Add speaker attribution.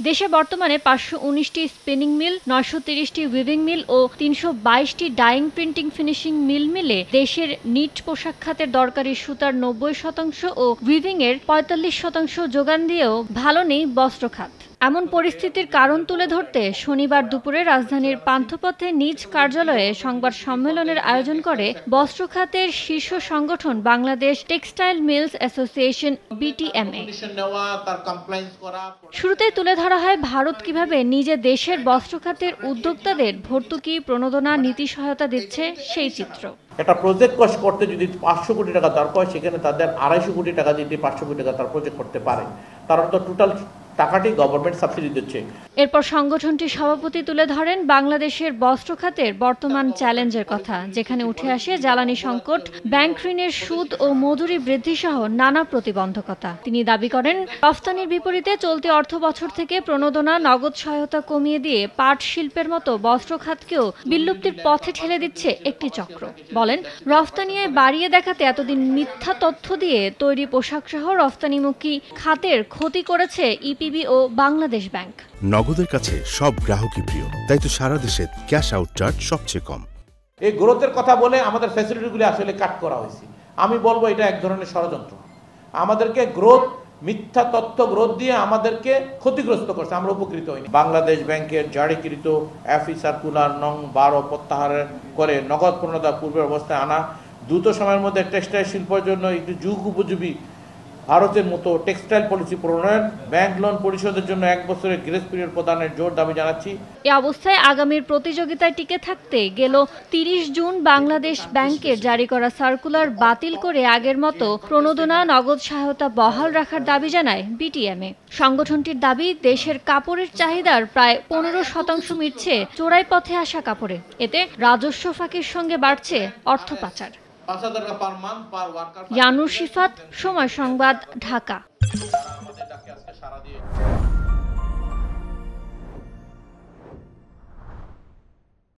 Speaker 1: দেশে বর্তমানে ৫১৯টি স্পিনিং মিল, ৯৩০টি উইভিং মিল ও ৩২২টি dyeing printing finishing মিল মিলে দেশের নিট পোশাক খাতের দরকারি সুতার ৯০% ও উইভিংয়ের ৪৫% যোগান দিয়েও ভালো নেই বস্ত্র খাত। এমন পরিস্থিতির কারণ তুলে ধরতে শনিবার দুপুরে রাজধানীর পান্থপথে নিজ কার্যালয়ে সংবাদ সম্মেলনের আয়োজন করে বস্ত্র খাতের শীর্ষ সংগঠন Bangladesh textile mills association BTMA. শুরুতেই তুলে ধরা হয় ভারত কিভাবে নিজে দেশের বস্ত্র খাতের উদ্যোক্তাদের ভর্তুকি, প্রণোদনা, নীতি সহায়তা দিচ্ছে সেই চিত্র।
Speaker 2: একটা প্রজেক্ট করতে যদি ৫০০ কোটি টাকা দরকার হয়, সেখানে তাদের ২৫০ কোটি টাকা দিতে ৫০০ কোটি টাকা তার প্রজেক্ট করতে পারে। তারা তো টোটাল টাকাটি গভর্নমেন্ট সাবসিডি দিচ্ছে।
Speaker 1: এরপর সংগঠনটির সভাপতি তুলে ধরেন বাংলাদেশের বস্ত্র খাতের বর্তমান চ্যালেঞ্জের কথা, যেখানে উঠে আসে জ্বালানি সংকট, ব্যাংক ঋণের সুদ ও মজুরি বৃদ্ধি সহ নানা প্রতিবন্ধকতা। তিনি দাবি করেন, রফতানির বিপরীতে চলতি অর্থ বছর থেকে প্রণোদনা, নগদ সহায়তা কমিয়ে দিয়ে পাট শিল্পের মতো বস্ত্র খাতকেও বিলুপ্তির পথে ঠেলে দিচ্ছে একটি চক্র। বলেন, রফতানি আয় বাড়িয়ে দেখাতে এতদিন মিথ্যা তথ্য দিয়ে তৈরি পোশাক সহ রফতানিমুখী খাতের ক্ষতি করেছে ইপিবি ও বাংলাদেশ ব্যাংক।
Speaker 3: নগদের কাছে সব গ্রাহকই প্রিয়, তাই তো সারা দেশে ক্যাশ আউট চার্জ সবচেয়ে কম।
Speaker 2: এই গ্রোথের কথা বলে আমাদের ফ্যাসিলিটিগুলি আসলে কাট করা হয়েছে। আমি বলবো এটা এক ধরনের ষড়যন্ত্র। আমাদেরকে মিথ্যা তথ্য গ্রোথ দিয়ে আমাদেরকে ক্ষতিগ্রস্ত করছে, আমরা উপকৃত হইনি। বাংলাদেশ ব্যাংকের জারিকৃত এফই সার্কুলার নং ১২ প্রত্যাহার করে নগদ প্রণোদনা পূর্বের অবস্থায় আনা, দ্রুত সময়ের মধ্যে টেক্সটাইল শিল্পের জন্য একটি যুগ উপযোগী ভারতের মতো টেক্সটাইল পলিসি প্রণয়ন, ব্যাংক লোন পরিশোধের জন্য ১ বছরের গ্রেস পিরিয়ড প্রদানের জোর দাবি জানাচ্ছি।
Speaker 1: এই অবস্থায় আগামীর প্রতিযোগিতায় টিকে থাকতে গেল ৩০ জুন বাংলাদেশ ব্যাংকের জারি করা সার্কুলার বাতিল করে আগের মতো প্রণোদনা, নগদ সহায়তা বহাল রাখার দাবি জানায় বিটিএমএ। সংগঠনটির দাবি, দেশের কাপড়ের চাহিদার প্রায় ১৫% মিটছে চোরাই পথে আসা কাপড়ে। এতে রাজস্ব ফাঁকির সঙ্গে বাড়ছে অর্থ পাচার। ইয়ানুর শিফাত, সময় সংবাদ, ঢাকা।